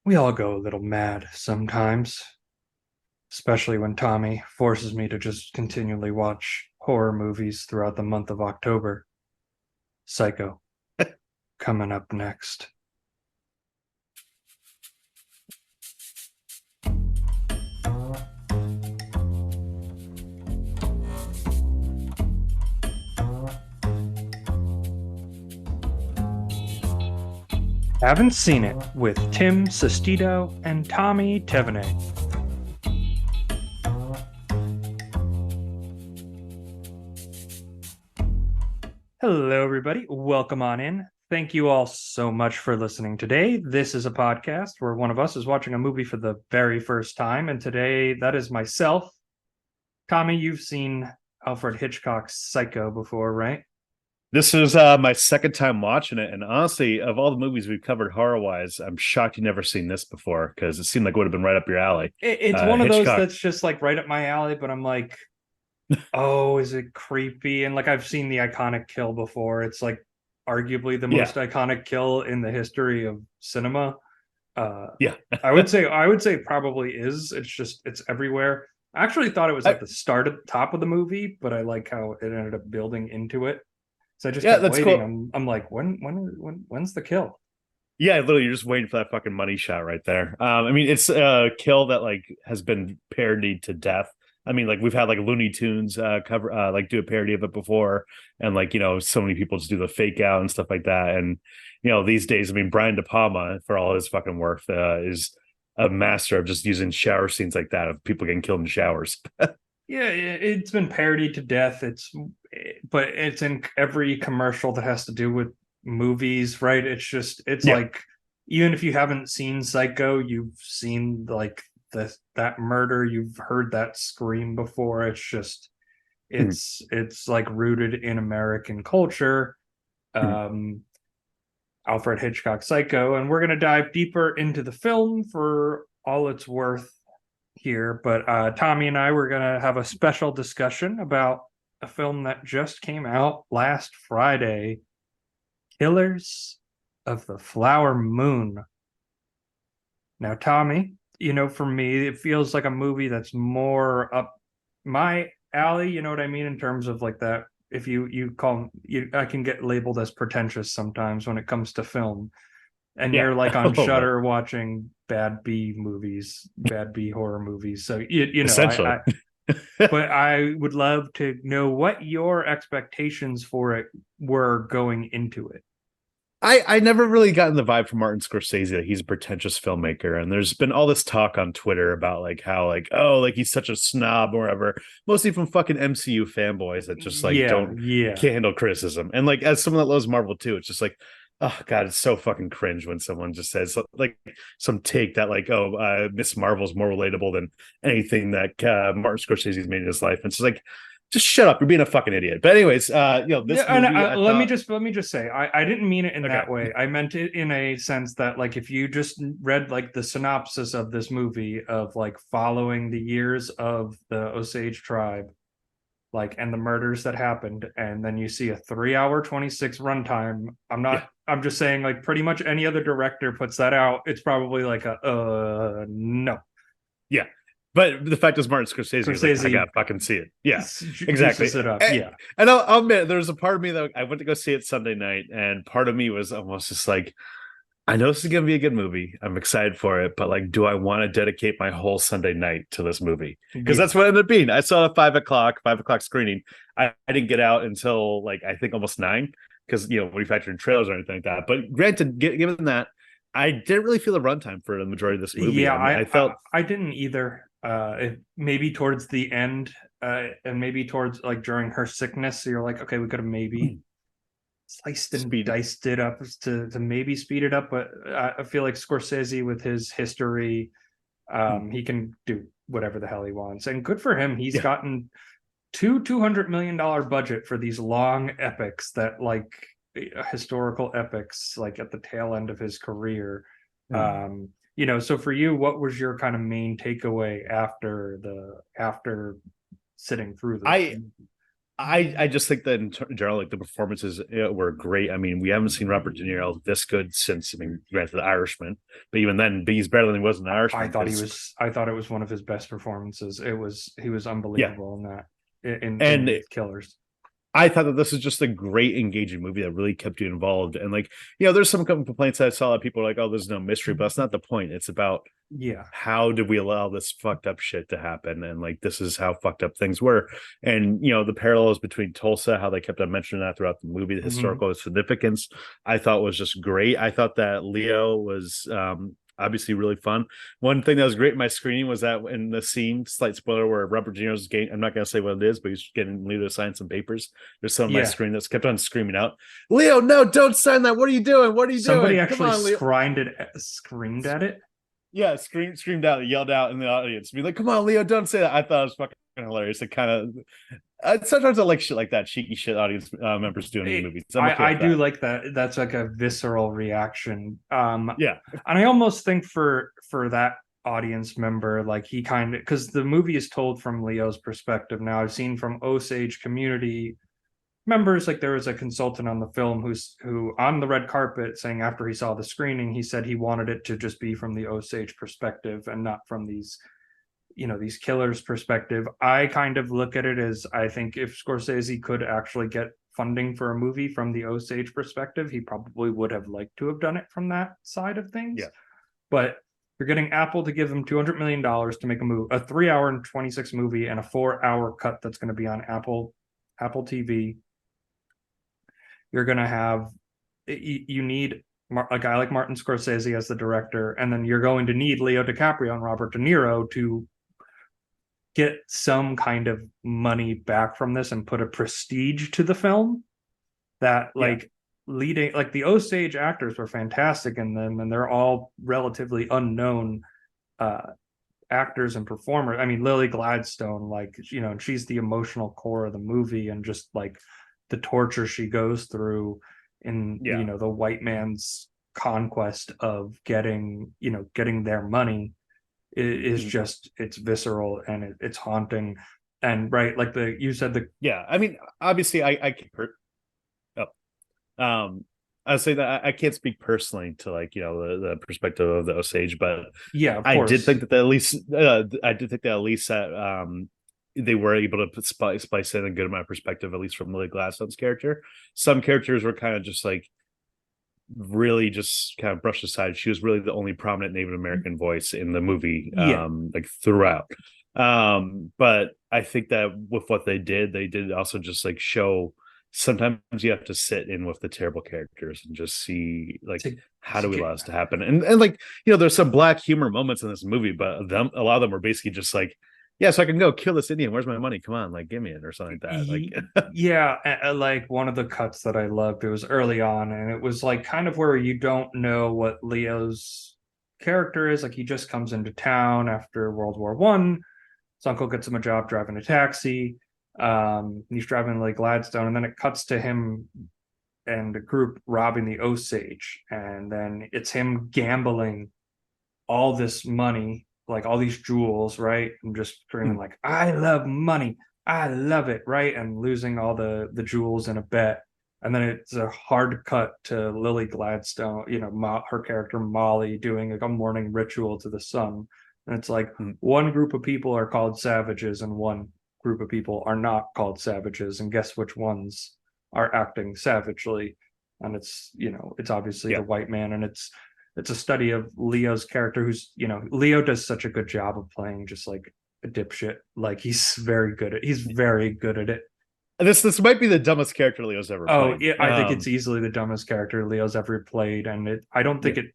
We all go a little mad sometimes, especially when Tommy forces me to just continually watch horror movies throughout the month of October. Psycho, coming up next. Haven't Seen It with Tim Sestito and Tommy Tevenet. Hello, everybody. Welcome on in. Thank you all so much for listening today. This is a podcast where one of us is watching a movie for the very first time. And today, that is myself. Tommy, you've seen Alfred Hitchcock's Psycho before, right? This is my second time watching it, and honestly, of all the movies we've covered horror-wise, I'm shocked you've never seen this before because it seemed like it would have been right up your alley. It's one of those Hitchcock, that's just like right up my alley, but I'm like, oh, is it creepy? And like I've seen the iconic kill before. It's like arguably the yeah, most iconic kill in the history of cinema. Uh, yeah. I would say probably is. It's just it's everywhere. I actually thought it was I, at the start at the top of the movie, but I like how it ended up building into it. So I just yeah, kept that's waiting. cool. I'm like, when's the kill? Yeah, literally, you're just waiting for that fucking money shot right there. I mean, it's a kill that like has been parodied to death. I mean, like we've had like Looney Tunes cover like do a parody of it before, and like so many people just do the fake out and stuff like that. And these days, I mean, Brian De Palma for all his fucking work is a master of just using shower scenes like that of people getting killed in showers. Yeah, it's been parodied to death. But it's in every commercial that has to do with movies, right? It's Yeah. like even if you haven't seen Psycho, you've seen like that murder, you've heard that scream before. Mhm. It's like rooted in American culture. Mhm. Um, Alfred Hitchcock Psycho, and we're gonna dive deeper into the film for all it's worth here, but Tommy and I were going to have a special discussion about a film that just came out last Friday, Killers of the Flower Moon. Now, Tommy, for me, it feels like a movie that's more up my alley. You know what I mean in terms of like that. If you call you, I can get labeled as pretentious sometimes when it comes to film. And Yeah, you're like a on little bit. Shutter watching bad B movies, bad B horror movies. So you know, Essentially. but I would love to know what your expectations for it were going into it. I never really gotten the vibe from Martin Scorsese that he's a pretentious filmmaker, and there's been all this talk on Twitter about like how like oh like he's such a snob or whatever, mostly from fucking MCU fanboys that just like Yeah, don't yeah. can't handle criticism. And like as someone that loves Marvel too, it's just like oh god, it's so fucking cringe when someone just says like some take that like oh Miss Marvel's more relatable than anything that Martin Scorsese's made in his life. And it's just shut up, you're being a fucking idiot. But anyways, Yeah, this and movie I let me thought just say I didn't mean it in okay. that way. I meant it in a sense that like if you just read like the synopsis of this movie of like following the years of the Osage tribe, like and the murders that happened, and then you see a 3 hour 26 runtime. Yeah. I'm just saying like pretty much any other director puts that out, it's probably like a no. Yeah. But the fact is, Martin Scorsese is like, I Scorsese gotta fucking see it. Yeah, juices exactly. it up. Yeah. And I'll admit, there's a part of me that I went to go see it Sunday night, and part of me was almost just like, I know this is gonna be a good movie. I'm excited for it, but like, do I want to dedicate my whole Sunday night to this movie? Because Yeah. that's what it ended up being. I saw a 5 o'clock screening. I didn't get out until like I think almost 9 because when you factor in trailers or anything like that. But granted, given that, I didn't really feel the runtime for the majority of this movie. Yeah, I mean, I felt I didn't either. Maybe towards the end, and maybe towards like during her sickness, so you're like, okay, we could have maybe sliced and speed. diced it up to maybe speed it up. But I feel like Scorsese with his history, he can do whatever the hell he wants, and good for him. He's Yeah. gotten $200 million budget for these long epics that like historical epics, like at the tail end of his career. So for you, what was your kind of main takeaway after sitting through the I I just think that in general, like the performances were great. I mean, we haven't seen Robert De Niro this good since, I mean, granted, The Irishman, but even then, he's better than he was in The I Irishman thought he because, was. I thought it was one of his best performances. He was yeah, unbelievable in that and in Killers. I thought that this was just a great engaging movie that really kept you involved. And like, there's some complaints that I saw that people are like, oh, there's no mystery, but that's not the point. It's about Yeah. how did we allow this fucked up shit to happen, and like this is how fucked up things were. And the parallels between Tulsa, how they kept on mentioning that throughout the movie, the Mhm. historical significance, I thought was just great. I thought that Leo was obviously really fun. One thing that was great in my screening was that in the scene, slight spoiler, where Robert De Niro's getting, I'm not going to say what it is, but he's getting Leo to sign some papers. There's some on my Yeah. screen that's kept on screaming out, Leo, no, don't sign that, what are you doing, what are you Somebody doing, come actually on, Leo. screamed at it. Yeah, screamed out, yelled out in the audience, be like, "Come on, Leo, don't say that." I thought it was fucking hilarious. It kind of sometimes I like shit like that, cheeky shit audience members doing in movies. I'm okay I with do that. like that. That's like a visceral reaction. Yeah, And I almost think for that audience member, like he kind of, because the movie is told from Leo's perspective. Now I've seen from Osage community members, like there was a consultant on the film who on the red carpet saying after he saw the screening, he said he wanted it to just be from the Osage perspective and not from these killers perspective. I kind of look at it as, I think if Scorsese could actually get funding for a movie from the Osage perspective, he probably would have liked to have done it from that side of things. yeah. But you're getting Apple to give them $200 million to make a 3 hour and 26 movie and a 4 hour cut that's going to be on Apple TV. You're going to have, you need a guy like Martin Scorsese as the director, and then you're going to need Leo DiCaprio and Robert De Niro to get some kind of money back from this and put a prestige to the film that, Yeah. like, leading, like, the Osage actors were fantastic in them, and they're all relatively unknown uh actors and performers. I mean, Lily Gladstone, like, she's the emotional core of the movie, and just like the torture she goes through in, Yeah. the white man's conquest of getting their money is Mhm. just, it's visceral and it's haunting. And right, like the you said, the Yeah. I mean, obviously, I can't oh, I say that I can't speak personally to like the perspective of the Osage, but yeah, of I did think course. that at least I did think that at least that they were able to spice in a good amount of perspective, at least from Lily Gladstone's character. Some characters were kind of just like really just kind of brushed aside. She was really the only prominent Native American voice in the movie, Yeah, like throughout. But I think that with what they did also just like show sometimes you have to sit in with the terrible characters and just see like to how to do we get allow this to happen. And like there's some black humor moments in this movie, but a lot of them were basically just like, yeah, so I can go kill this Indian. Where's my money? Come on, like give me it or something like that. Like yeah, like one of the cuts that I loved, it was early on, and it was like kind of where you don't know what Leo's character is. Like, he just comes into town after World War I. His uncle gets him a job driving a taxi. He's driving like Gladstone, and then it cuts to him and a group robbing the Osage, and then it's him gambling all this money, like all these jewels, right? And just screaming like, "I love money, I love it," right? And losing all the jewels in a bet. And then it's a hard cut to Lily Gladstone, her character Molly doing like a morning ritual to the sun. And it's like, one group of people are called savages and one group of people are not called savages. And guess which ones are acting savagely? And it's obviously the yeah. white man. And it's a study of Leo's character, who's, Leo does such a good job of playing just like a dipshit. Like, he's very good at it. This might be the dumbest character Leo's ever Oh, played. yeah, I think it's easily the dumbest character Leo's ever played, and I don't Yeah. think it,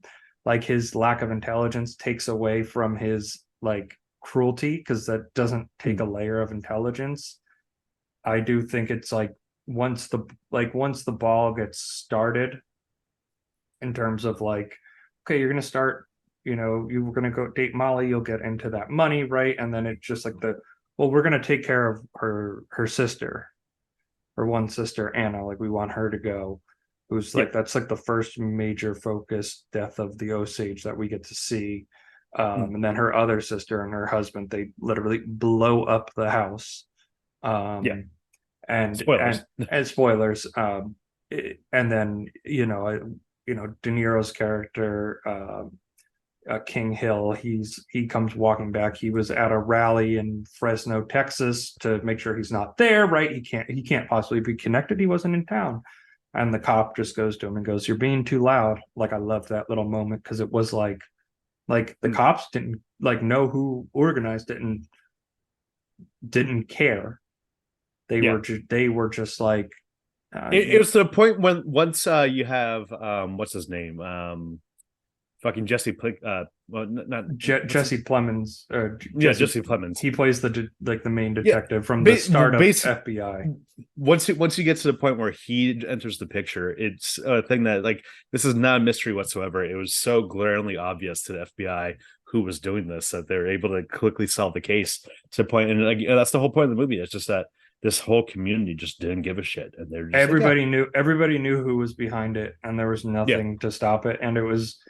like, his lack of intelligence takes away from his like cruelty, because that doesn't take a layer of intelligence. I do think it's like, once the ball gets started, in terms of like, okay, you're gonna start, you were gonna go date Molly, you'll get into that money, right? And then it's just like, well, we're gonna take care of her sister, her one sister, Anna. Like, we want her to go. Who's Yeah. like, that's like the first major focus death of the Osage that we get to see. And then her other sister and her husband, they literally blow up the house. Yeah. Um, and Spoilers. as spoilers, and then De Niro's character, King Hill, he comes walking back. He was at a rally in Fresno, Texas, to make sure he's not there. Right? He can't possibly be connected. He wasn't in town. And the cop just goes to him and goes, "You're being too loud." Like, I love that little moment because it was like the cops didn't like know who organized it and didn't care. Yeah. They were just like, It was to the point when once you have what's his name, fucking Jesse well, not what's his, Jesse Plemons, yeah, Jesse Plemons. he plays the main Yeah, detective from the start of basic. FBI. Once you get to the point where he enters the picture, it's a thing that, like, this is not a mystery whatsoever. It was so glaringly obvious to the FBI who was doing this that they're able to quickly solve the case to the point. And like, that's the whole point of the movie. It's just that this whole community just didn't give a shit, and they're just Everybody knew who was behind it, and there was yeah, nothing to stop it. And it was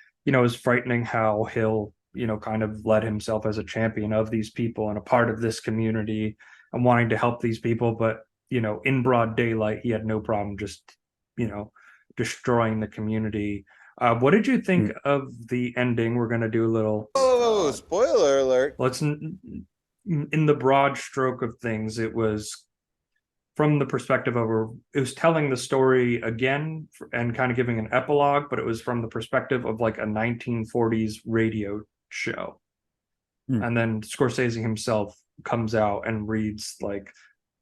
frightening how Hill, kind of led himself as a champion of these people and a part of this community and wanting to help these people. But, in broad daylight, he had no problem just, destroying the community. What did you think of the ending? We're going to do a little. Oh, spoiler alert. In the broad stroke of things, it was from the perspective of it was telling the story again and kind of giving an epilogue, but it was from the perspective of like a 1940s radio show. And then Scorsese himself comes out and reads like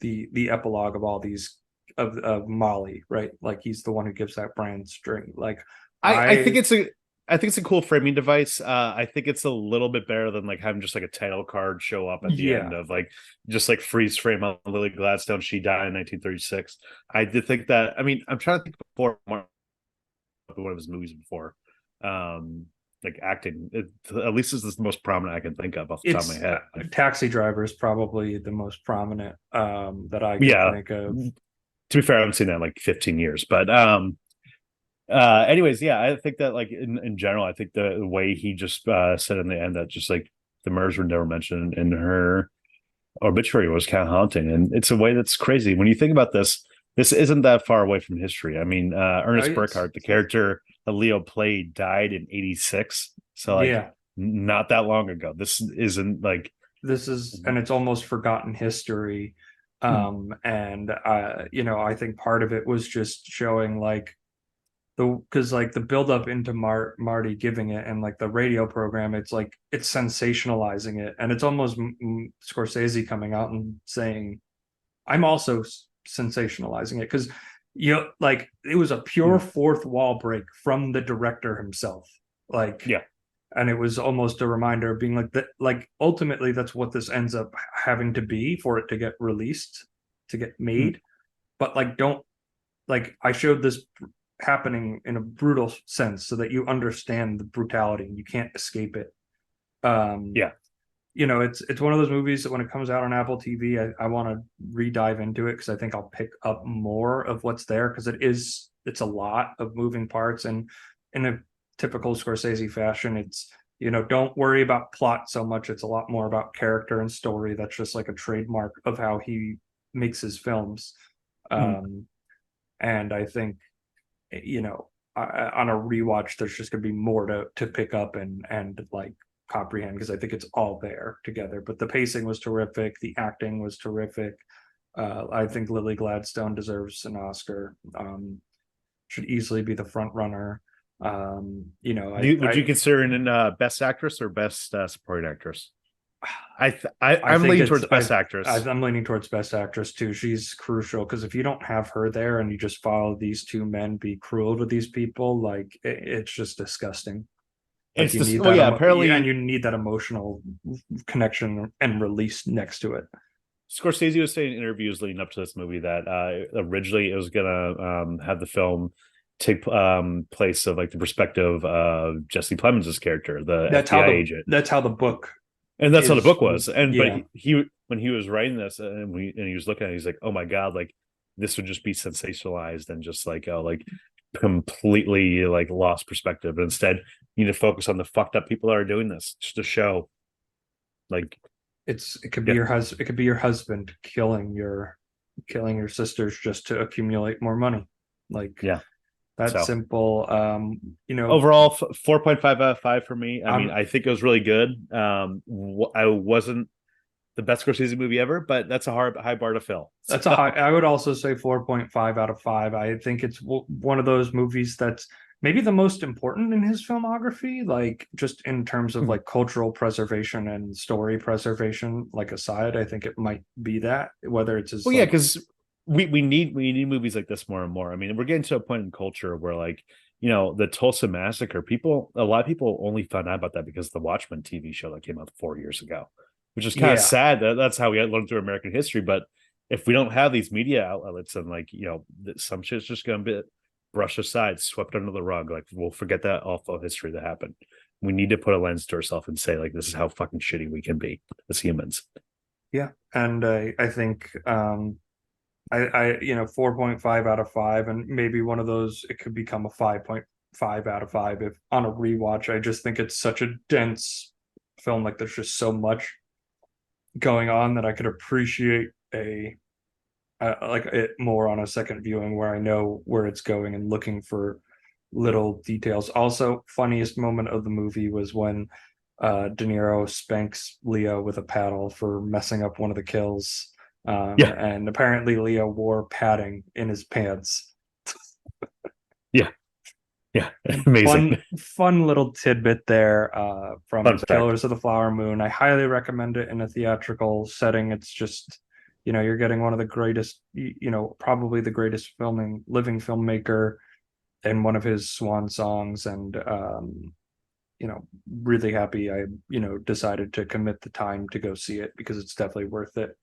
the epilogue of all these of Molly, right? Like, he's the one who gives that brand string. Like, I think it's a cool framing device. I think it's a little bit better than like having just like a title card show up at the end of like just like freeze frame on Lily Gladstone. She died in 1936. I did think that. I mean, I'm trying to think before one of his movies before, like acting. At least is the most prominent I can think of off the top of my head. Taxi Driver is probably the most prominent that I can think of. To be fair, I haven't seen that in like 15 years, but anyways, yeah, I think that like in general, I think the way he just said in the end that just like the murders were never mentioned in her obituary was kind of haunting, and it's a way that's crazy when you think about this. This isn't that far away from history. I mean, Ernest Burkhart, the character that Leo played, died in '86, so like not that long ago. This isn't like and it's almost forgotten history. And I think part of it was just showing like because like the build up into Marty giving it and like the radio program, it's like it's sensationalizing it, and it's almost Scorsese coming out and saying, "I'm also sensationalizing it," because like it was a pure fourth wall break from the director himself, like and it was almost a reminder of being like that, like ultimately that's what this ends up having to be for it to get released, to get made. But like, don't like, I showed this happening in a brutal sense so that you understand the brutality and you can't escape it. It's one of those movies that when it comes out on Apple TV, I want to re-dive into it because I think I'll pick up more of what's there, because it's a lot of moving parts, and in a typical Scorsese fashion, it's don't worry about plot so much. It's a lot more about character and story. That's just like a trademark of how he makes his films. And I think on a rewatch, there's just gonna be more to pick up and like comprehend, because I think it's all there together. But the pacing was terrific, the acting was terrific. I think Lily Gladstone deserves an Oscar. Should easily be the front runner. Would you consider it in best actress or best supporting actress? I'm think leaning towards best actress. I'm leaning towards best actress too. She's crucial, because if you don't have her there and you just follow these two men be cruel to these people, like it's just disgusting. Like, it's just, apparently, and you need that emotional connection and release next to it. Scorsese was saying in interviews leading up to this movie that originally it was gonna have the film take place of like the perspective of Jesse Plemons' character, the FBI agent. That's how the book, and that's how the book was. And but he when he was writing this and he was looking at it, he's like, oh my god, like this would just be sensationalized and just like completely like lost perspective. But instead, you need to focus on the fucked up people that are doing this, just to show like it could be your husband killing your killing your sisters just to accumulate more money. Like, Yeah. that's So simple. overall, 4.5 out of 5 for me. I mean, I'm I think it was really good. I wasn't the best Scorsese movie ever, but that's a high bar to fill. That's a high. I would also say 4.5 out of 5. I think it's one of those movies that's maybe the most important in his filmography, like just in terms of like cultural preservation and story preservation. Like aside, I think it might be that, whether it's his Well, yeah, like because we need movies like this more and more. I mean, we're getting to a point in culture where, like, the Tulsa Massacre, a lot of people only found out about that because of the Watchmen TV show that came out 4 years ago, which is kind of yeah. sad that that's how we learned through American history. But if we don't have these media outlets, and like, some shit's just gonna be brushed aside, swept under the rug. Like, we'll forget that awful history that happened. We need to put a lens to ourselves and say, like, this is how fucking shitty we can be as humans. Yeah, and I think I 4.5 out of 5, and maybe one of those it could become a 5.5 out of 5 if on a rewatch. I just think it's such a dense film. Like there's just so much going on that I could appreciate like it more on a second viewing where I know where it's going and looking for little details. Also, funniest moment of the movie was when De Niro spanks Leo with a paddle for messing up one of the kills. Yeah. And apparently Leo wore padding in his pants. Yeah. Yeah. Amazing. Fun little tidbit there Fun from fact. Killers of the Flower Moon. I highly recommend it in a theatrical setting. It's just, you're getting one of the greatest, probably the greatest living filmmaker, and one of his swan songs. And really happy I decided to commit the time to go see it because it's definitely worth it.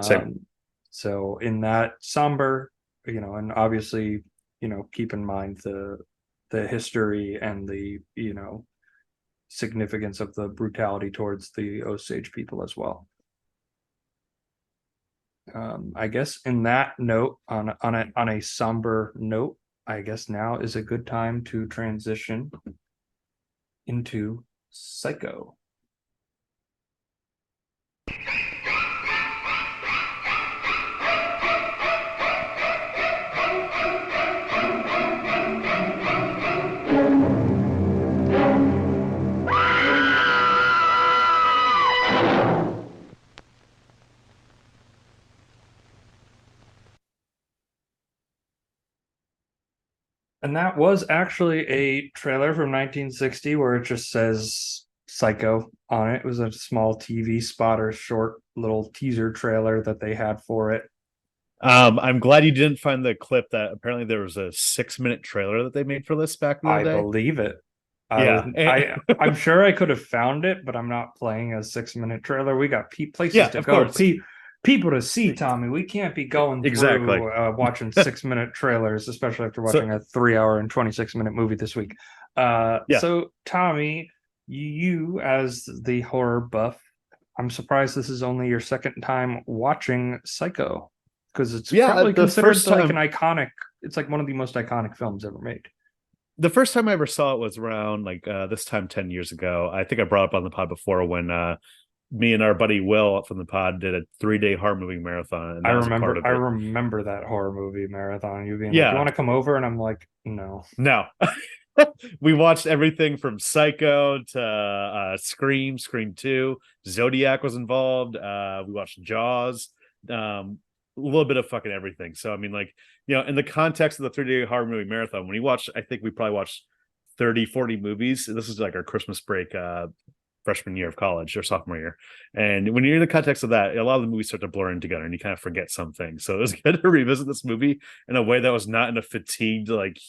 Same. So in that somber, and obviously, keep in mind the history and the significance of the brutality towards the Osage people as well. I guess in that note, on a somber note, I guess now is a good time to transition into Psycho. And that was actually a trailer from 1960 where it just says Psycho on it. It was a small TV spot or short little teaser trailer that they had for it. I'm glad you didn't find the clip that apparently there was a 6-minute trailer that they made for this back in the I day. believe it. Yeah. I'm sure I could have found it, but I'm not playing a 6-minute trailer. We got places Yeah, to of go. course. People to see, Tommy. We can't be going Exactly. through watching 6-minute trailers, especially after watching a 3-hour and 26-minute movie this week. Yeah. So Tommy, you as the horror buff, I'm surprised this is only your second time watching Psycho, because it's probably the considered first like time, an iconic. It's like one of the most iconic films ever made. the first time I ever saw it was around like this time 10 years ago. I think I brought up on the pod before when me and our buddy Will from the pod did a 3-day horror movie marathon, and that was a part of I it. remember that horror movie marathon. You being like, "You Yeah. want to come over?" And I'm like, "No." No. We watched everything from Psycho to Scream 2. Zodiac was involved. We watched Jaws. A little bit of fucking everything. So I mean, like, in the context of the 3-day horror movie marathon, when you watch, I think we probably watched 30, 40 movies. This is like our Christmas break, freshman year of college or sophomore year. And when you're in the context of that, a lot of the movies start to blur in together and you kind of forget some things. So it was good to revisit this movie in a way that was not in a fatigued, like,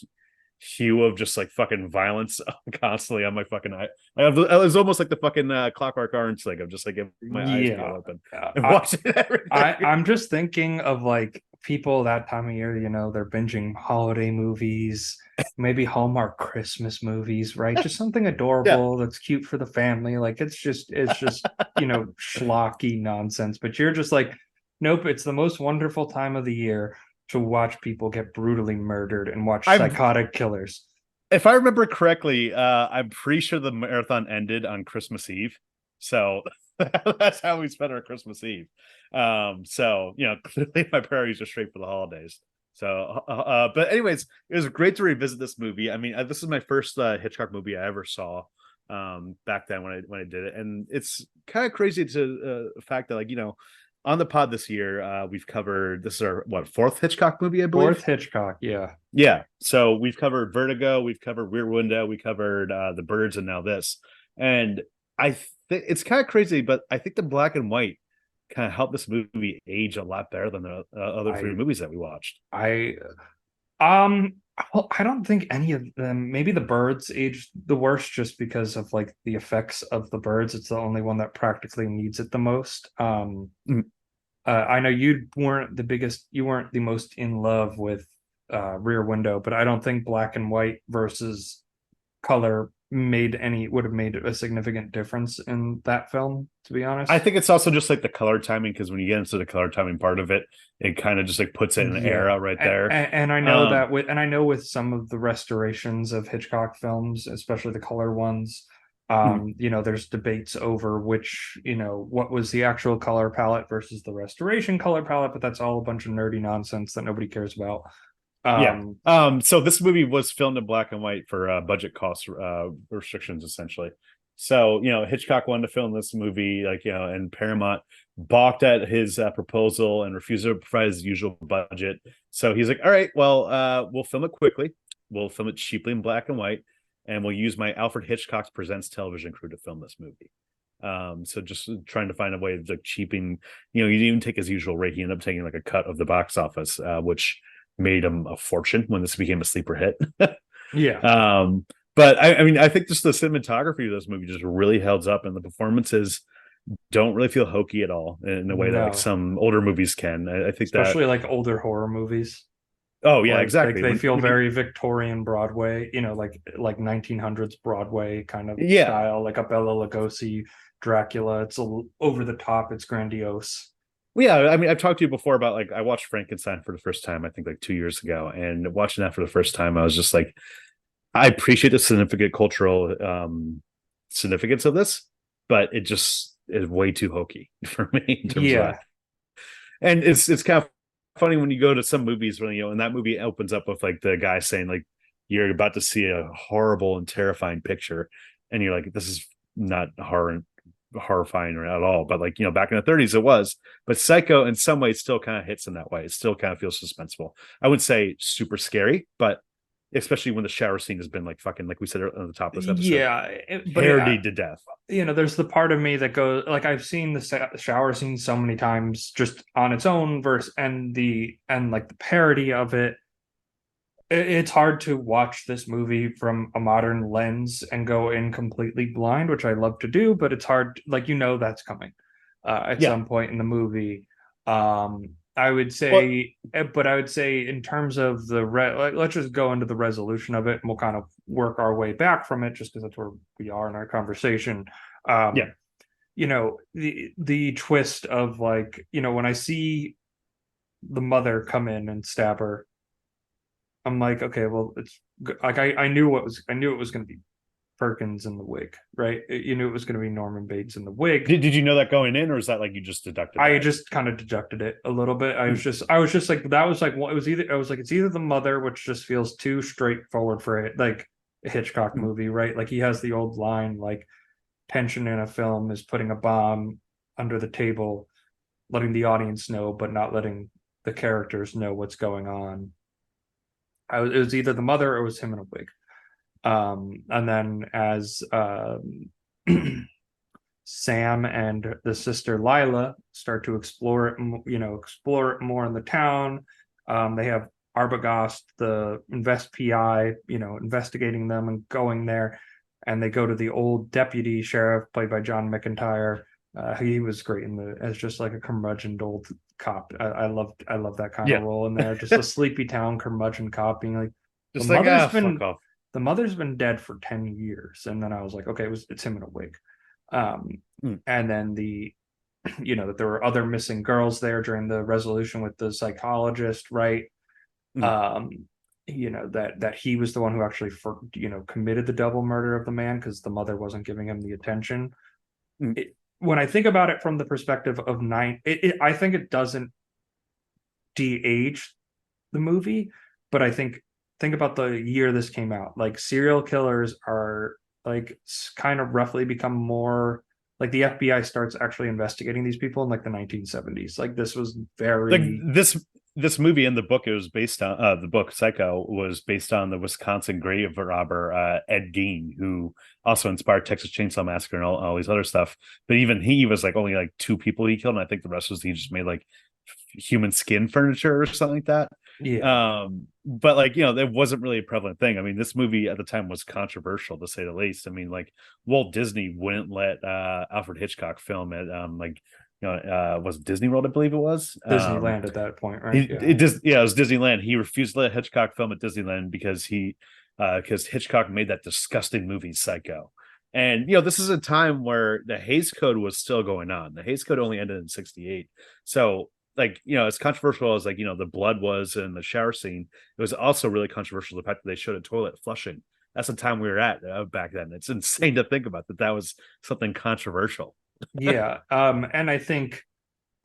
hue of just like fucking violence constantly on my fucking eye. It was almost like the fucking Clockwork Orange thing. I'm just like, my eyes peel open and watching everything. I'm just thinking of like people that time of year, they're binging holiday movies, maybe Hallmark Christmas movies, right? Just something adorable that's cute for the family. Like it's just schlocky nonsense. But you're just like, nope, it's the most wonderful time of the year to watch people get brutally murdered and watch psychotic killers. If I remember correctly, I'm pretty sure the marathon ended on Christmas Eve. So That's how we spent our Christmas Eve. So clearly my priorities are straight for the holidays. So, but anyways, it was great to revisit this movie. I mean, this is my first Hitchcock movie I ever saw back then when I did it, and it's kind of crazy to the fact that on the pod this year we've covered, this is our fourth Hitchcock movie, I believe. Fourth Hitchcock, yeah. So we've covered Vertigo, we've covered Rear Window, we covered The Birds, and now this. And I think it's kind of crazy, but I think the black and white kind of helped this movie age a lot better than the other three movies that we watched. Well, I don't think any of them. Maybe The Birds aged the worst just because of like the effects of The Birds. It's the only one that practically needs it the most. I know you weren't the most in love with Rear Window, but I don't think black and white versus color would have made a significant difference in that film, to be honest. I think it's also just like the color timing, because when you get into the color timing part of it, it kind of just like puts it in an era right there. And I know with some of the restorations of Hitchcock films, especially the color ones, there's debates over what was the actual color palette versus the restoration color palette, but that's all a bunch of nerdy nonsense that nobody cares about. So this movie was filmed in black and white for budget cost restrictions, essentially. So Hitchcock wanted to film this movie, and Paramount balked at his proposal and refused to provide his usual budget. So he's like, all right, well, we'll film it quickly, we'll film it cheaply in black and white, and we'll use my Alfred Hitchcock Presents television crew to film this movie. So just trying to find a way of like cheaping, he didn't even take his usual rate. He ended up taking like a cut of the box office, which made him a fortune when this became a sleeper hit. But I think just the cinematography of this movie just really holds up, and the performances don't really feel hokey at all in a way that like some older movies can. I think especially like older horror movies. Oh yeah, exactly. They feel very Victorian Broadway, like 1900s Broadway kind of style, like a Bela Lugosi Dracula. It's over the top. It's grandiose. Well, yeah, I mean, I've talked to you before about like I watched Frankenstein for the first time, I think like 2 years ago, and watching that for the first time, I was just like, I appreciate the significant cultural significance of this, but it just is way too hokey for me. In terms of and it's kind of funny when you go to some movies when and that movie opens up with like the guy saying like you're about to see a horrible and terrifying picture, and you're like, this is not horrifying at all, but like back in the 30s it was. But Psycho in some ways still kind of hits in that way. It still kind of feels suspenseful. I would say super scary, but especially when the shower scene has been like fucking, like we said on the top of this episode, parodied to death. There's the part of me that goes like, I've seen the shower scene so many times just on its own verse and like the parody of it. It's hard to watch this movie from a modern lens and go in completely blind, which I love to do, but it's hard, like, that's coming at some point in the movie. I would say in terms of let's just go into the resolution of it, and we'll kind of work our way back from it, just because that's where we are in our conversation. The twist of like, when I see the mother come in and stab her, I'm like, okay, well, it's like I knew it was going to be Perkins in the wig, right? You knew it was going to be Norman Bates in the wig. Did you know that going in, or is that like you just deducted? I just kind of deducted it a little bit. I was just like, that was like, well, it's either the mother, which just feels too straightforward for it, like a Hitchcock movie, right? Like he has the old line, like, tension in a film is putting a bomb under the table, letting the audience know, but not letting the characters know what's going on. It was either the mother or it was him in a wig. And then as Sam and the sister Lila start to explore it more in the town, they have Arbogast, the PI, investigating them and going there, and they go to the old deputy sheriff played by John McIntyre. He was great as just like a curmudgeon old cop. I love that kind of role in there. Just a sleepy town curmudgeon cop being like, the mother's been dead for 10 years. And then I was like, okay, it's him in a wig. And then that there were other missing girls there during the resolution with the psychologist, right? That he was the one who actually committed the double murder of the man because the mother wasn't giving him the attention. when I think about it from the perspective of I think it doesn't de-age the movie, but I think about the year this came out. Like serial killers are like kind of roughly become more like the FBI starts actually investigating these people in like the 1970s. Like this was Like very this movie in the book, it was based on the book Psycho was based on the Wisconsin grave robber Ed Gein, who also inspired Texas Chainsaw Massacre and all these other stuff. But even he was like only like 2 people he killed, and I think the rest was he just made like human skin furniture or something like that. yeah. But like, you know, it wasn't really a prevalent thing. I mean, this movie at the time was controversial to say the least. I mean, like Walt Disney wouldn't let Alfred Hitchcock film it. Like, you know, was it Disney World, I believe it was. Disneyland at that point, right? It was Disneyland. He refused to let Hitchcock film at Disneyland because Hitchcock made that disgusting movie Psycho. And you know, this is a time where the Hays Code was still going on. The Hays Code only ended in '68. So like, you know, as controversial as like, you know, the blood was in the shower scene, it was also really controversial the fact that they showed a toilet flushing. That's the time we were at back then. It's insane to think about that was something controversial. Yeah. And I think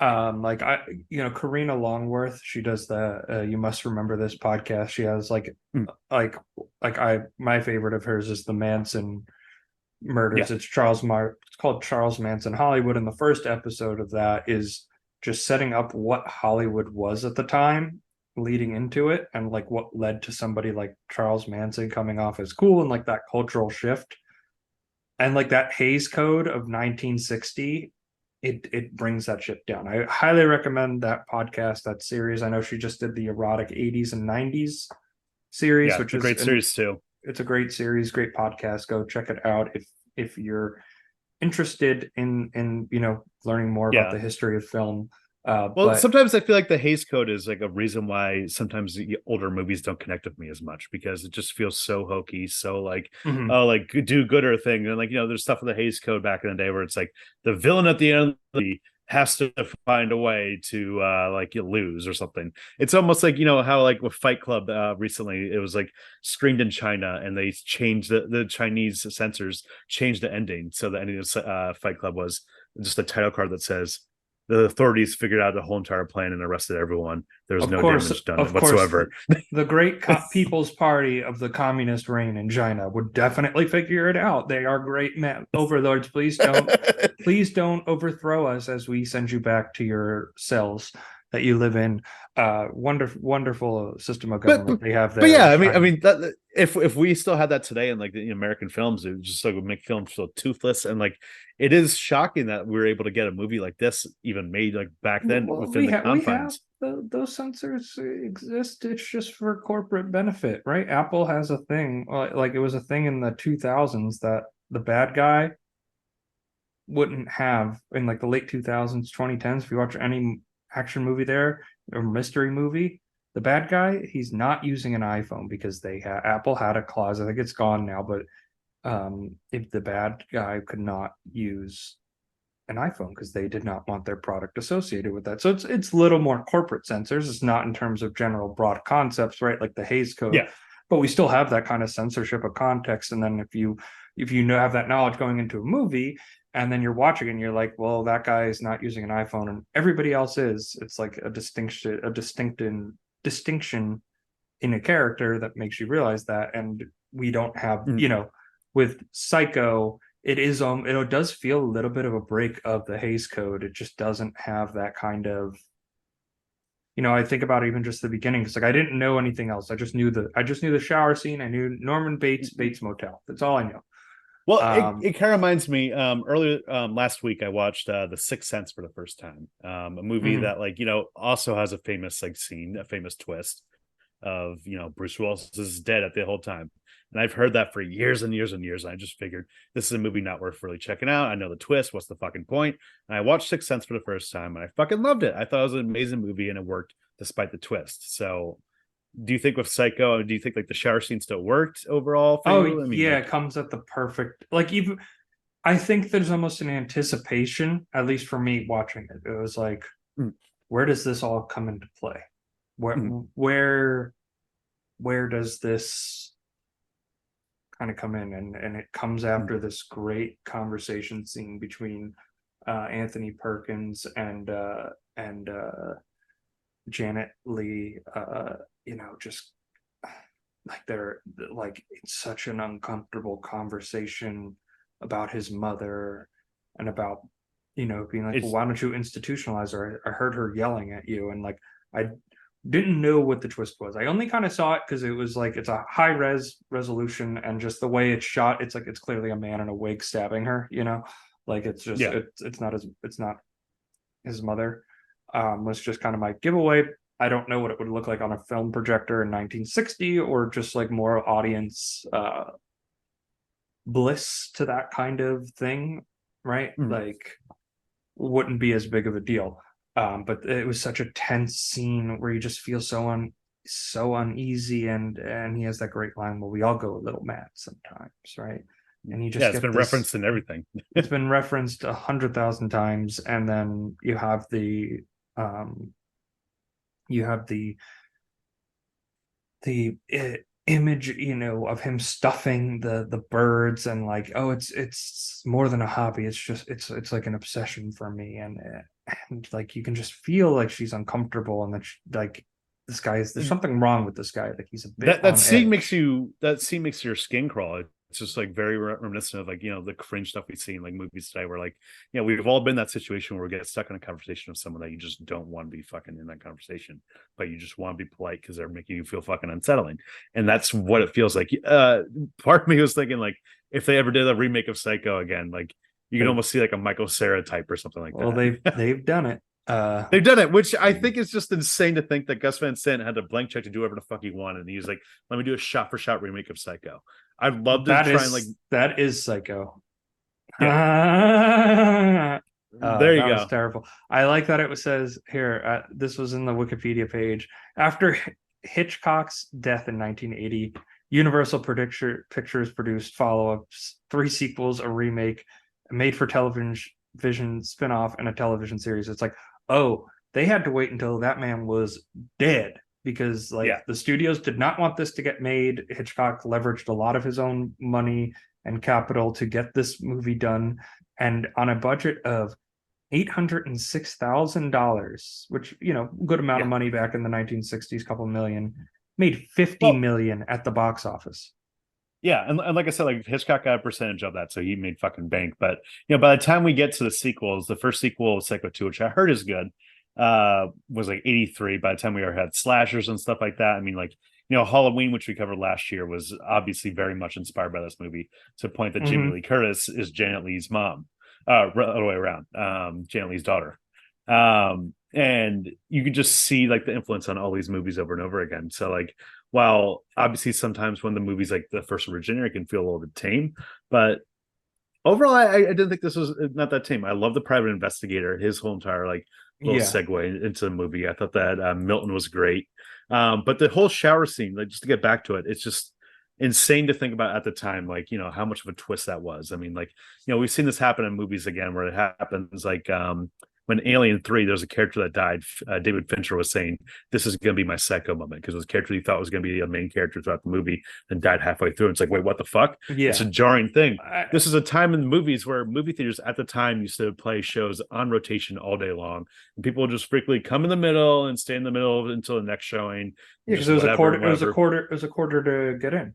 like Karina Longworth, she does the You Must Remember This podcast. She has Mm. my favorite of hers is the Manson murders. Yeah. It's called Charles Manson Hollywood, and the first episode of that is just setting up what Hollywood was at the time leading into it, and like what led to somebody like Charles Manson coming off as cool, and like that cultural shift, and like that Hays Code of 1960. It brings that shit down. I highly recommend that podcast, that series. I know she just did the erotic 80s and 90s series, Yeah, which a is great series too. it's a great series, great podcast. Go check it out if you're interested in learning more about Yeah. the history of film. Well, But sometimes I feel like the Hays Code is like a reason why sometimes the older movies don't connect with me as much because it just feels so hokey, so like, mhm. oh, like do gooder thing. And like, you know, there's stuff with the Hays Code back in the day where it's like the villain at the end of the movie has to find a way to like you lose or something. It's almost like, you know, how like with Fight Club recently, it was like screened in China and they changed the Chinese censors changed the ending. So the ending of Fight Club was just a title card that says the authorities figured out the whole entire plan and arrested everyone. There was no damage done of course, whatsoever. the great People's Party of the communist reign in China would definitely figure it out. They are great men overlords. Please don't overthrow us as we send you back to your cells that you live in. Wonderful system of but government they have but there yeah, in I China. mean that if we still had that today in like the American films, it would just like would make films so toothless. And like it is shocking that we were able to get a movie like this even made like back then Well, within the we have confines. those sensors exist. It's just for corporate benefit, right? Apple has a thing, like it was a thing in the 2000s that the bad guy wouldn't have in like the late 2000s, 2010s. If you watch any action movie there or mystery movie, the bad guy, he's not using an iPhone because Apple had a clause. I think it's gone now, but if the bad guy could not use an iPhone because they did not want their product associated with that. So it's a little more corporate censors. It's not in terms of general broad concepts, right? Like the Hays Code, Yeah. but we still have that kind of censorship of context. And then if you have that knowledge going into a movie, and then you're watching it and you're like, well, that guy is not using an iPhone and everybody else is. It's like a distinction in a character that makes you realize that. And we don't have, Mm. with Psycho, it does feel a little bit of a break of the Hays Code. It just doesn't have that kind of, I think about even just the beginning. It's like I didn't know anything else. I just knew the shower scene. I knew Norman Bates Motel. That's all I know. Well, it kind of reminds me. Earlier last week, I watched The Sixth Sense for the first time. A movie Mhm. that, like, you know, also has a famous like scene, a famous twist of, you know, Bruce Willis is dead at the whole time. And I've heard that for years and years and years. And I just figured this is a movie not worth really checking out. I know the twist. What's the fucking point? And I watched Sixth Sense for the first time, and I fucking loved it. I thought it was an amazing movie, and it worked despite the twist. So do you think with Psycho, do you think like the shower scene still worked overall for Oh you? I mean, yeah, like, it comes at the perfect, like, even I think there's almost an anticipation, at least for me watching it. It was like, mm, where does this all come into play? Where mm, where where does this kind of come in? And it comes mm, after this great conversation scene between Anthony Perkins and Janet Leigh, just like they're like it's such an uncomfortable conversation about his mother and about being like, well, why don't you institutionalize her? I heard her yelling at you, and like I didn't know what the twist was. I only kind of saw it because it was like it's a high resolution, and just the way it's shot, it's like it's clearly a man in a wig stabbing her, like it's just it's not his mother. Was just kind of my giveaway. I don't know what it would look like on a film projector in 1960, or just like more audience bliss to that kind of thing, right? Like wouldn't be as big of a deal. But it was such a tense scene where you just feel so uneasy, and he has that great line, well, we all go a little mad sometimes, right? And you just it's been referenced in everything. It's been referenced 100,000 times, and then you have the image, of him stuffing the birds, and like, oh, it's more than a hobby. It's just it's like an obsession for me, and like you can just feel like she's uncomfortable, and that like there's something wrong with this guy. Like he's a bit that scene makes your skin crawl. It's just like very reminiscent of like the cringe stuff we see in like movies today, where like we've all been in that situation where we get stuck in a conversation with someone that you just don't want to be fucking in that conversation, but you just want to be polite because they're making you feel fucking unsettling, and that's what it feels like. Part of me was thinking like if they ever did a remake of Psycho again, like you can almost see like a Michael Cera type or something like that. Well, they've done it. They've done it, which I think is just insane to think that Gus Van Sant had a blank check to do whatever the fuck he wanted, and he was like, "Let me do a shot-for-shot remake of Psycho." I'd love to that is Psycho. Yeah. There you go. Was terrible. I like that it says here. This was in the Wikipedia page. After Hitchcock's death in 1980, Universal Pictures produced follow-ups, 3 sequels, a remake, a made-for-television spin-off, and a television series. It's like, oh, they had to wait until that man was dead, because the studios did not want this to get made. Hitchcock leveraged a lot of his own money and capital to get this movie done, and on a budget of $806,000, which good amount of money back in the 1960s, couple million, made 50 million at the box office. Yeah, and like I said, like Hitchcock got a percentage of that, so he made fucking bank. But by the time we get to the sequels, the first sequel, Psycho 2, which I heard is good, was like 83. By the time we had slashers and stuff like that, I mean, like Halloween, which we covered last year, was obviously very much inspired by this movie, to the point that Jamie Lee Curtis is Janet Leigh's mom, all the way around, Janet Leigh's daughter. And you can just see like the influence on all these movies over and over again. So like, while obviously sometimes when the movie's like the first originator can feel a little bit tame, but overall I didn't think this was not that tame. I love the private investigator, his whole entire like little segue into the movie. I thought that Milton was great, but the whole shower scene, like just to get back to it, it's just insane to think about at the time, like how much of a twist that was. I mean, like we've seen this happen in movies again, where it happens like when Alien 3, there's a character that died. David Fincher was saying, this is going to be my Psycho moment, because it was a character he thought was going to be a main character throughout the movie and died halfway through. It's like, wait, what the fuck? Yeah. It's a jarring thing. This is a time in movies where movie theaters at the time used to play shows on rotation all day long, and people would just frequently come in the middle and stay in the middle until the next showing. Yeah, because it was a quarter to get in.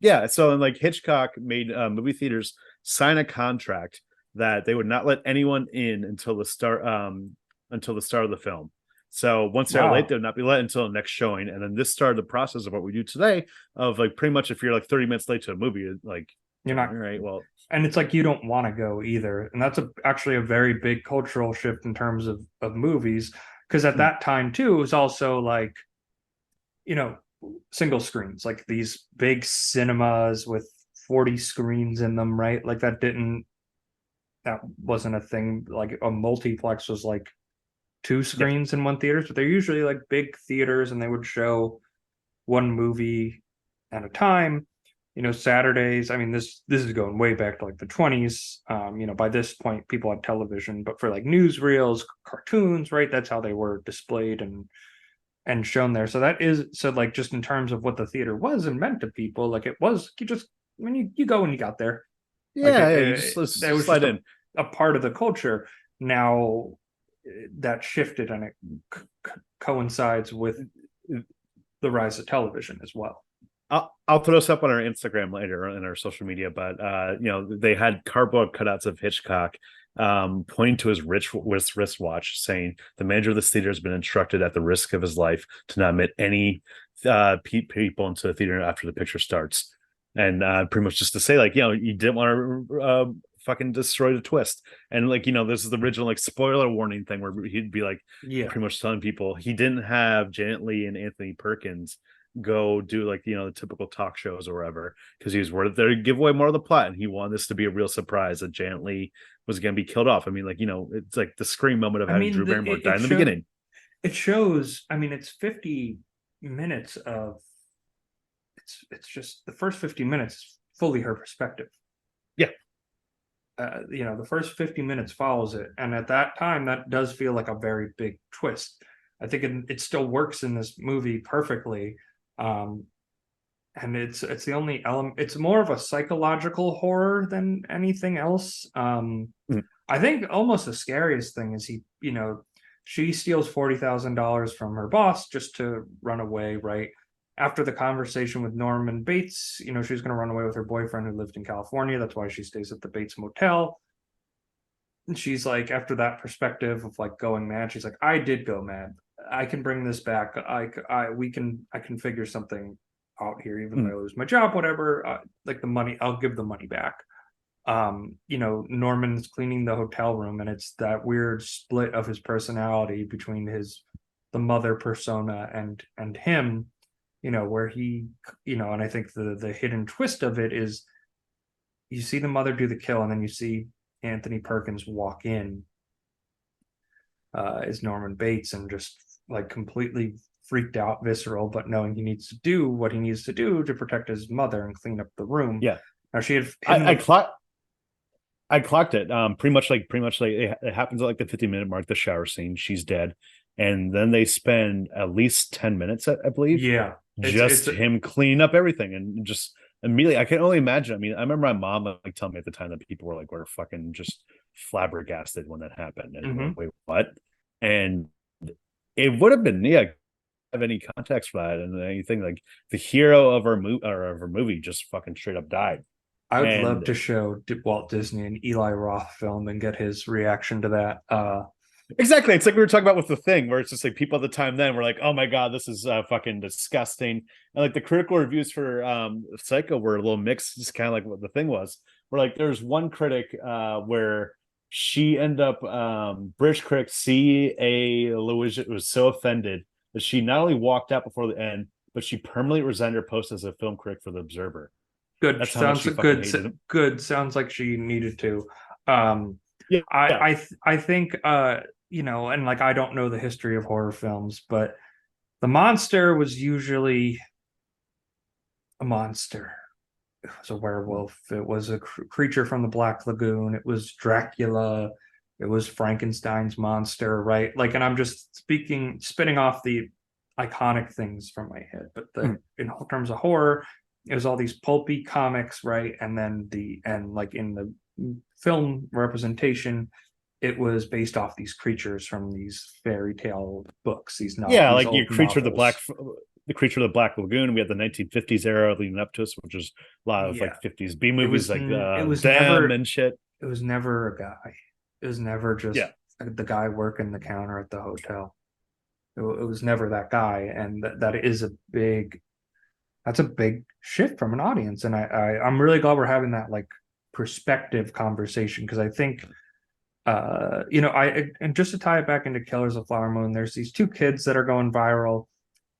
Yeah, so and like Hitchcock made movie theaters sign a contract that they would not let anyone in until the start of the film. So once they're late, they would not be let until the next showing. And then this started the process of what we do today, of like pretty much if you're like 30 minutes late to a movie, like you're not right. Well, and it's like you don't want to go either. And that's actually a very big cultural shift in terms of movies, because at that time too, it was also like, single screens, like these big cinemas with 40 screens in them, right? Like that wasn't a thing. Like a multiplex was like 2 screens in one theater, but they're usually like big theaters, and they would show one movie at a time. Saturdays, I mean, this is going way back to like the 20s. By this point people had television, but for like newsreels, cartoons, right, that's how they were displayed and shown there. So like just in terms of what the theater was and meant to people, like it was, you just, when you go and you got there. Yeah, like you just slide in. a part of the culture. Now that shifted, and it coincides with the rise of television as well. I'll throw this up on our Instagram later in our social media, but they had cardboard cutouts of Hitchcock pointing to his wristwatch, saying the manager of this theater has been instructed at the risk of his life to not admit any people into the theater after the picture starts, and pretty much just to say you didn't want to fucking destroy the twist, and this is the original spoiler warning thing where he'd be pretty much telling people he didn't have Janet Leigh and Anthony Perkins go do the typical talk shows or whatever, because he was worried they'd give away more of the plot, and he wanted this to be a real surprise that Janet Leigh was going to be killed off. I mean, it's like the Scream moment of having Drew Barrymore die in the beginning. It shows. I mean, it's 50 minutes of it's just the first 50 minutes fully her perspective. Yeah. The first 50 minutes follows it, and at that time that does feel like a very big twist. I think it still works in this movie perfectly. And it's the only element. It's more of a psychological horror than anything else. I think almost the scariest thing is she steals $40,000 from her boss just to run away, right? After the conversation with Norman Bates, she was going to run away with her boyfriend who lived in California. That's why she stays at the Bates Motel. And she's like, after that perspective of going mad, she's like, I did go mad. I can bring this back. I can figure something out here, even though I lose my job, whatever. The money, I'll give the money back. Norman's cleaning the hotel room, and it's that weird split of his personality between the mother persona and him, where he, and I think the hidden twist of it is you see the mother do the kill, and then you see Anthony Perkins walk in as Norman Bates, and just completely freaked out, visceral, but knowing he needs to do what he needs to do to protect his mother and clean up the room. Yeah. Now she had. I clocked it. Pretty much it happens at the 50-minute mark. The shower scene, she's dead, and then they spend at least 10 minutes, I believe. Yeah. Just him cleaning up everything, and just immediately, I can only imagine. I mean, I remember my mom telling me at the time that people were fucking just flabbergasted when that happened, and wait, what? And it would have been have any context for that, and anything the hero of our movie just fucking straight up died. I would love to show Walt Disney an Eli Roth film and get his reaction to that. Exactly, it's like we were talking about with The Thing, where it's just people at the time then were like, "Oh my god, this is fucking disgusting," and the critical reviews for Psycho were a little mixed, just kind of like what The Thing was. Where there's one critic where she ended up British critic C.A. Lewis was so offended that she not only walked out before the end, but she permanently resigned her post as a film critic for The Observer. Good. That's sounds good. Sounds like she needed to. Yeah. I think and I don't know the history of horror films, but the monster was usually a monster. It was a werewolf. It was a creature from the Black Lagoon. It was Dracula. It was Frankenstein's monster, right? And I'm just spinning off the iconic things from my head. But in terms of horror, it was all these pulpy comics, right? And then in the film representation, it was based off these creatures from these fairy tale books. These novels, your creature of the creature of the Black Lagoon. We had the 1950s era leading up to us, which was a lot of 50s B movies, it was Them and shit. It was never a guy. It was never just the guy working the counter at the hotel. It was never that guy, and that's a big shift from an audience. And I'm really glad we're having that perspective conversation, because I think and just to tie it back into Killers of Flower Moon, there's these two kids that are going viral.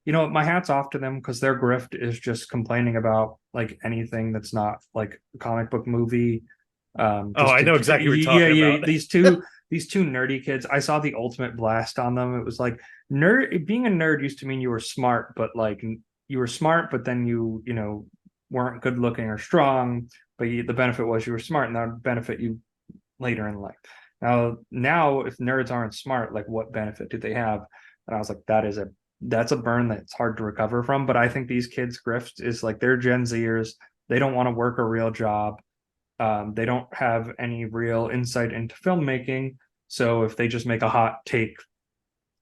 My hat's off to them, because their grift is just complaining about anything that's not a comic book movie. I know exactly what you're talking about. These two nerdy kids. I saw the ultimate blast on them. It was nerd. Being a nerd used to mean you were smart, but you were smart, but then you weren't good looking or strong. But the benefit was you were smart, and that would benefit you later in life. Now, if nerds aren't smart, what benefit do they have? And I was like, that's a burn that's hard to recover from. But I think these kids' grift is they're Gen Zers. They don't want to work a real job. They don't have any real insight into filmmaking. So if they just make a hot take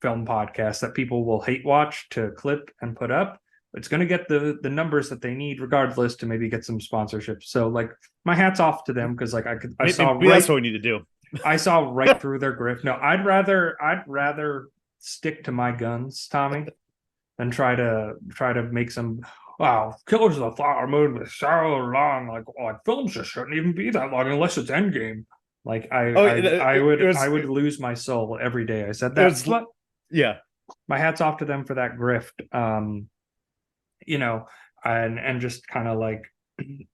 film podcast that people will hate watch to clip and put up, it's going to get the numbers that they need regardless to maybe get some sponsorship. So like my hat's off to them because like I saw maybe that's what we need to do. I saw right through their grift. No, I'd rather stick to my guns, Tommy, than try to make some. Wow, Killers of the Flower Moon was so long. Like films just shouldn't even be that long unless it's Endgame. Like I would lose my soul every day I said that. But yeah, my hat's off to them for that grift. You know, and just kind of like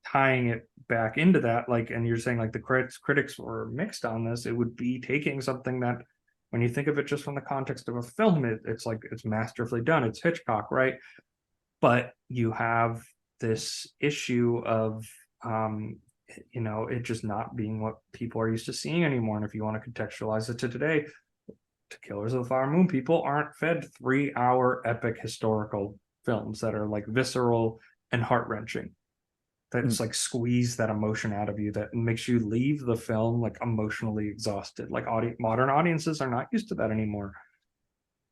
tying it back into that, like, and you're saying like the critics were mixed on this. It would be taking something that, when you think of it just from the context of a film, it's like it's masterfully done. It's Hitchcock, right? But you have this issue of it just not being what people are used to seeing anymore. And if you want to contextualize it to today, to Killers of the Flower Moon, people aren't fed 3-hour epic historical films that are like visceral and heart-wrenching. That's like squeeze that emotion out of you, that makes you leave the film like emotionally exhausted. Like modern audiences are not used to that anymore.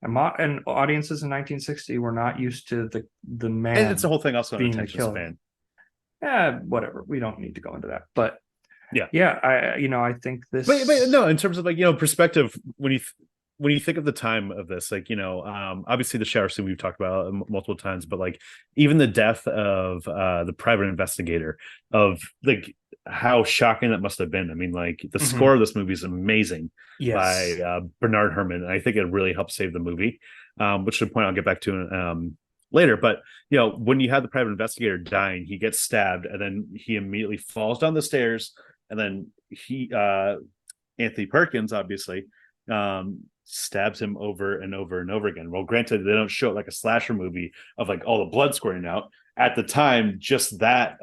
And audiences in 1960 were not used to the man. And it's the whole thing also being attention the killer. span. Yeah, whatever. We don't need to go into that. But yeah, I think this. But no, in terms of like perspective, when you think of the time of this, like obviously the shower scene we've talked about multiple times, but like even the death of the private investigator, of like how shocking that must have been. I mean, like the score of this movie is amazing by Bernard Herrmann, and I think it really helped save the movie, which is a point I'll get back to later. But when you have the private investigator dying, he gets stabbed and then he immediately falls down the stairs, and then Anthony Perkins obviously stabs him over and over and over again. Well, granted, they don't show it like a slasher movie of like all the blood squirting out. At the time, just that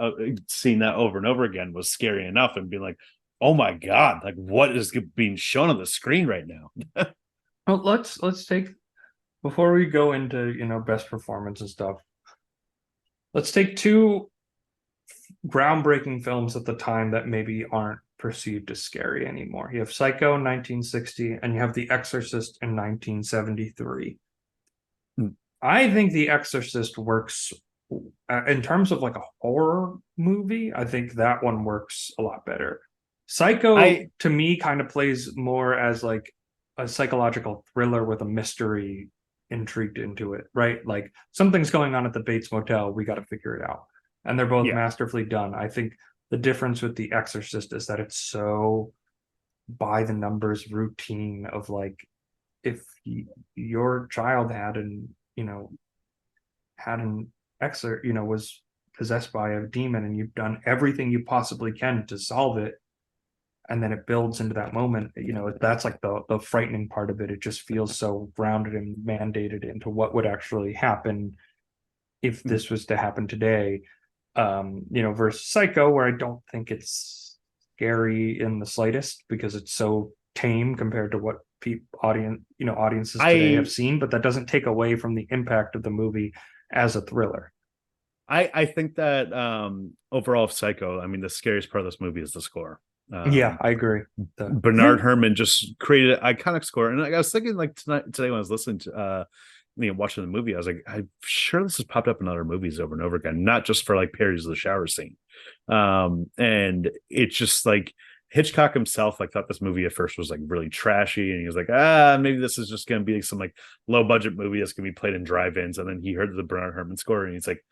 seeing that over and over again was scary enough, and being like, oh my god, like what is being shown on the screen right now? Well, let's take, before we go into best performance and stuff, let's take two groundbreaking films at the time that maybe aren't perceived as scary anymore. You have Psycho in 1960 and you have The Exorcist in 1973. I think The Exorcist works in terms of like a horror movie. I think that one works a lot better. Psycho to me kind of plays more as like a psychological thriller with a mystery intrigued into it, right? Like something's going on at the Bates Motel, we got to figure it out. And they're both masterfully done. I think the difference with The Exorcist is that it's so by the numbers routine of like, if your child had an was possessed by a demon and you've done everything you possibly can to solve it, and then it builds into that moment, that's like the frightening part of it. It just feels so grounded and mandated into what would actually happen if this was to happen today. Versus Psycho, where I don't think it's scary in the slightest because it's so tame compared to what audiences today have seen, but that doesn't take away from the impact of the movie as a thriller. I think that overall Psycho, I mean, the scariest part of this movie is the score. I agree. Bernard Herrmann just created an iconic score, and I was thinking like today when I was listening to watching the movie, I was like, I'm sure this has popped up in other movies over and over again, not just for like parodies of the shower scene. And it's just like Hitchcock himself like thought this movie at first was like really trashy, and he was like, maybe this is just gonna be some like low budget movie that's gonna be played in drive-ins. And then he heard the Bernard Herrmann score and he's like,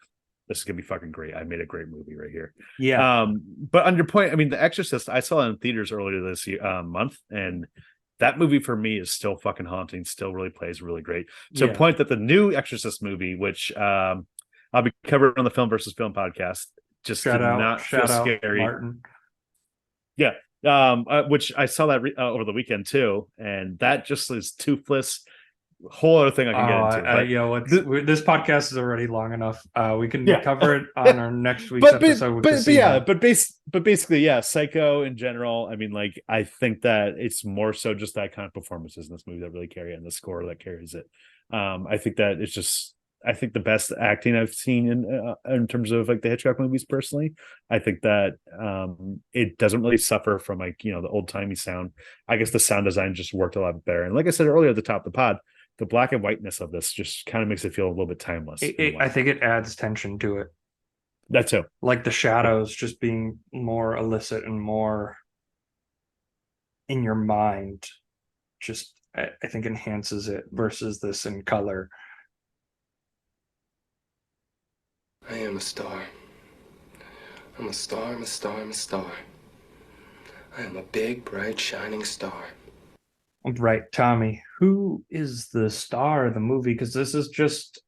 this is gonna be fucking great. I made a great movie right here. But on your point, I mean, The Exorcist, I saw it in theaters earlier this month, and that movie for me is still fucking haunting, still really plays really great. To a point that the new Exorcist movie, which I'll be covering on the Film versus Film podcast, just did not feel scary. Martin. Which I saw that over the weekend too, and that just is toothless. Whole other thing I can get into. This podcast is already long enough. We can cover it on our next week's episode. But basically, Psycho in general. I mean, like, I think that it's more so just that kind of performances in this movie that really carry it, and the score that carries it. I think that it's just I think the best acting I've seen in terms of like the Hitchcock movies personally. I think that it doesn't really suffer from like the old timey sound. I guess the sound design just worked a lot better. And like I said earlier at the top of the pod, the black and whiteness of this just kind of makes it feel a little bit timeless. I think it adds tension to it. That too. Like the shadows just being more illicit and more in your mind, just I think enhances it versus this in color. I am a star. I'm a star, I'm a star, I'm a star. I am a big, bright, shining star. Right, Tommy, who is the star of the movie? Because this is just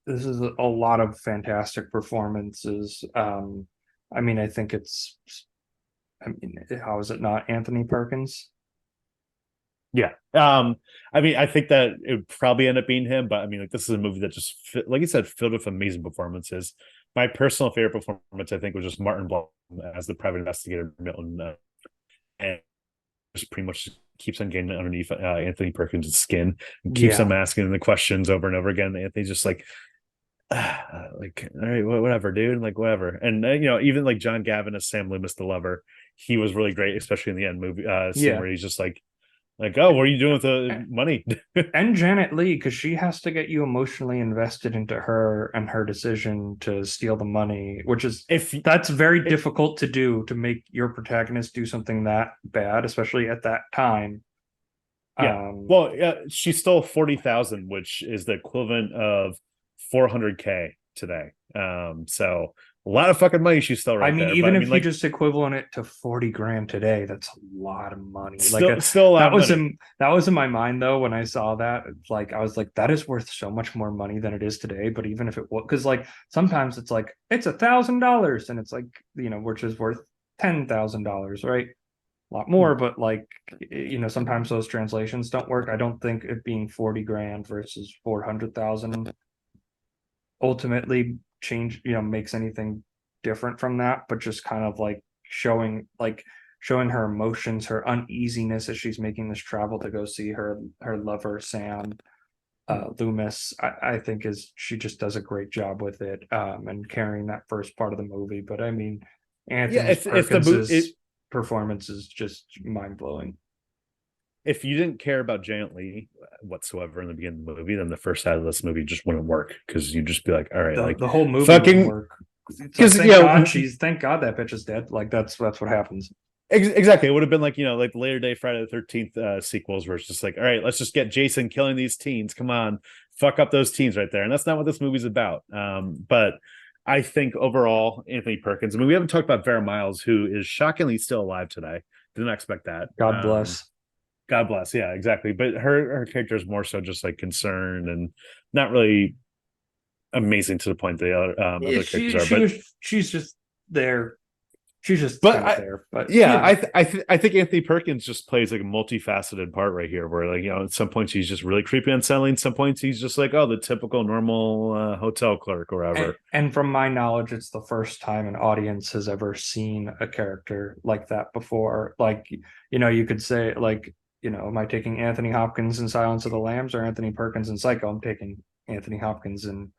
this is a lot of fantastic performances. I mean, I think it's, I mean, how is it not Anthony Perkins? Yeah. I mean, I think that it would probably end up being him, but I mean, like this is a movie that just like you said, filled with amazing performances. My personal favorite performance, I think, was just Martin Blum as the private investigator Milton, and just pretty much keeps on getting underneath Anthony Perkins' skin and keeps on asking the questions over and over again. Anthony's just like all right, whatever, dude, like whatever. And even like John Gavin as Sam Loomis, the lover, he was really great, especially in the end movie scene where he's just like, oh, what are you doing with the money? And Janet Leigh, because she has to get you emotionally invested into her and her decision to steal the money, which is that's very difficult to do, to make your protagonist do something that bad, especially at that time. Yeah. Well, she stole 40,000, which is the equivalent of 400K today. So a lot of fucking money she stole right there. Even if you just equivalent it to 40 grand today, that's a lot of money. Still a lot that of money. That was in my mind though when I saw that. Like I was like, that is worth so much more money than it is today. But even if it was, because like sometimes it's like it's $1,000 and it's like which is worth $10,000, right? A lot more, but like sometimes those translations don't work. I don't think it being 40 grand versus 400,000 ultimately makes anything different from that, but just kind of like showing her emotions, her uneasiness as she's making this travel to go see her lover Sam Loomis. I think she just does a great job with it, and carrying that first part of the movie. But I mean, Anthony Perkins' performance is just mind-blowing. If you didn't care about Janet Leigh whatsoever in the beginning of the movie, then the first side of this movie just wouldn't work, because you'd just be like, all right, like the whole movie fucking wouldn't work. Because thank God that bitch is dead. Like that's what happens. Exactly. It would have been like like the later day Friday the 13th sequels, where it's just like, all right, let's just get Jason killing these teens. Come on, fuck up those teens right there. And that's not what this movie's about. But I think overall, Anthony Perkins. I mean, we haven't talked about Vera Miles, who is shockingly still alive today. Didn't expect that. God bless. God bless. Yeah, exactly. But her character is more so just like concerned and not really amazing to the point the other characters are. But she's just there. She's just there. But yeah, I think Anthony Perkins just plays like a multifaceted part right here, where like at some points he's just really creepy and unsettling. Some points he's just like, oh, the typical normal hotel clerk or whatever. And from my knowledge, it's the first time an audience has ever seen a character like that before. Like you could say like, am I taking Anthony Hopkins in Silence of the Lambs or Anthony Perkins in Psycho? I'm taking Anthony Hopkins in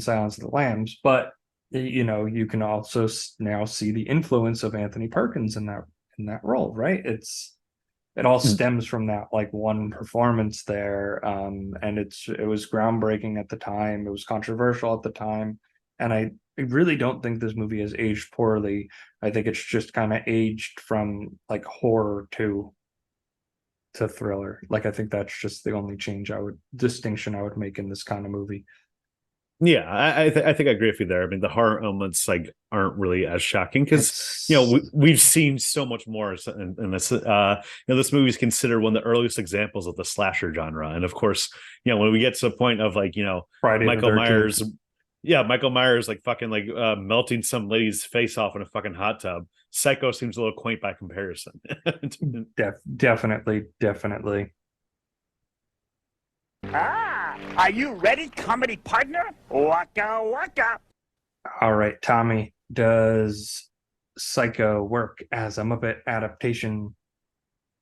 Silence of the Lambs, but you can also now see the influence of Anthony Perkins in that role, right? It all stems from that like one performance there, and it was groundbreaking at the time. It was controversial at the time, and I really don't think this movie has aged poorly. I think it's just kind of aged from like horror to thriller. Like I think that's just the only distinction I would make in this kind of movie. Yeah, I think I agree with you there. I mean, the horror elements like aren't really as shocking because we've seen so much more in this. This movie is considered one of the earliest examples of the slasher genre, and of course, when we get to the point of like Michael Myers, Michael Myers like fucking like melting some lady's face off in a fucking hot tub. Psycho seems a little quaint by comparison. Definitely. Are you ready, comedy partner? Waka waka. All right, Tommy, does Psycho work as a Muppet adaptation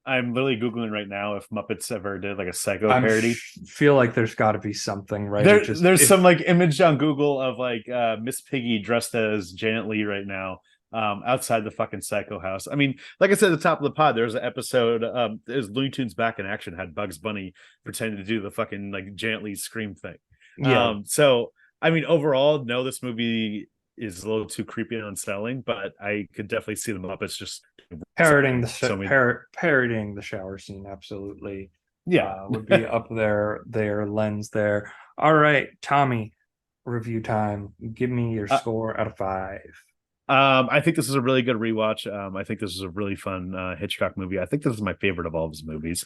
I'm literally Googling right now if Muppets ever did like a Psycho I parody. feel like there's got to be something, right? There's some like image on Google of like Miss Piggy dressed as Janet Leigh right now, outside the fucking Psycho house. I mean, like I said at the top of the pod, there's an episode, there's Looney Tunes Back in Action, had Bugs Bunny pretending to do the fucking like Janet Leigh scream thing. Yeah. So I mean, overall, no, this movie is a little too creepy and unsettling, but I could definitely see the Muppets just parodying parodying the shower scene, absolutely. Would be up their lens there. All right, Tommy, review time. Give me your score out of 5. I think this is a really good rewatch. I think this is a really fun Hitchcock movie. I think this is my favorite of all of his movies.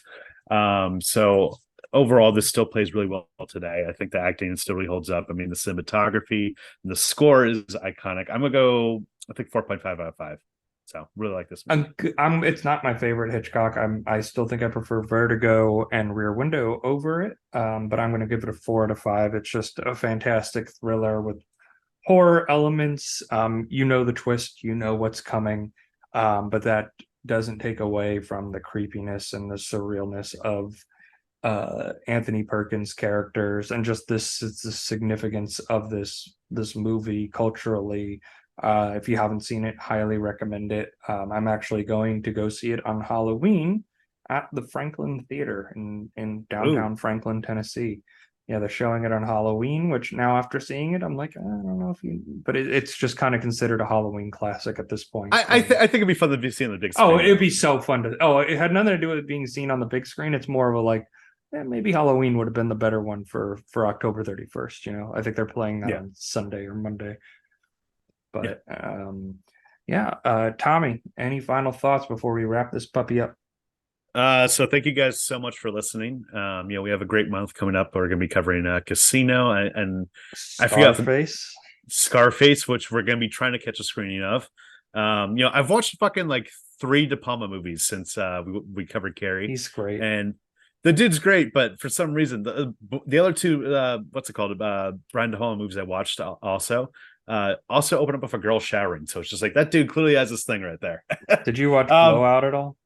So overall, this still plays really well today. I think the acting still really holds up. I mean, the cinematography and the score is iconic. I'm gonna go, I think 4.5 out of 5. So really like this movie. It's not my favorite Hitchcock. I still think I prefer Vertigo and Rear Window over it. But I'm going to give it a 4 out of 5. It's just a fantastic thriller with horror elements. You know the twist, you know what's coming, but that doesn't take away from the creepiness and the surrealness of Anthony Perkins' characters, and just the significance of this movie culturally. If you haven't seen it, highly recommend it. I'm actually going to go see it on Halloween at the Franklin Theater in downtown Franklin, Tennessee. Yeah, they're showing it on Halloween, which now after seeing it, I'm like, I don't know if you, but it's just kind of considered a Halloween classic at this point. I think it'd be fun to be seen on the big screen. Oh, it'd be so fun to. Oh, it had nothing to do with it being seen on the big screen. It's more of a like, maybe Halloween would have been the better one for October 31st. You know, I think they're playing that on Sunday or Monday. But Tommy, any final thoughts before we wrap this puppy up? So thank you guys so much for listening. We have a great month coming up. We're going to be covering Casino and I forgot Scarface, which we're going to be trying to catch a screening of. I've watched fucking like 3 De Palma movies since we covered Carrie. He's great, and the dude's great, but for some reason the other 2 what's it called, Brian De Palma movies I watched also open up with a girl showering. So it's just like that dude clearly has this thing right there. Did you watch Blowout at all?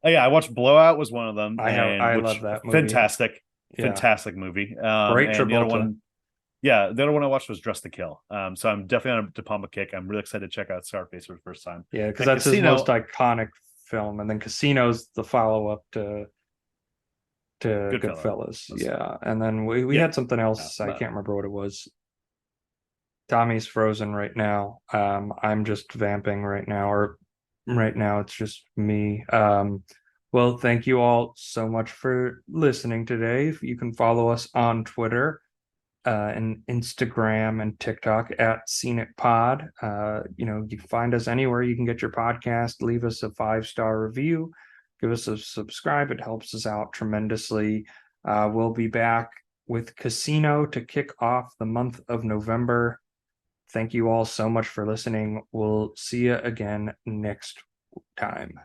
Oh, yeah, I watched Blowout, was one of them. I love that movie. Fantastic movie. Great Travolta. The other one I watched was Dress to Kill. So I'm definitely on a De Palma kick. I'm really excited to check out Scarface for the first time. Yeah, because that's his most iconic film, and then Casino's the follow-up to Goodfellas. Yeah, and then we had something else. I can't remember what it was. Tommy's frozen right now. I'm just vamping right now, or right now it's just me. Well, thank you all so much for listening today. You can follow us on Twitter and Instagram and TikTok at Scene It Pod. You can find us anywhere you can get your podcast. Leave us a 5-star review. Give us a subscribe. It helps us out tremendously. We'll be back with Casino to kick off the month of November. Thank you all so much for listening. We'll see you again next time.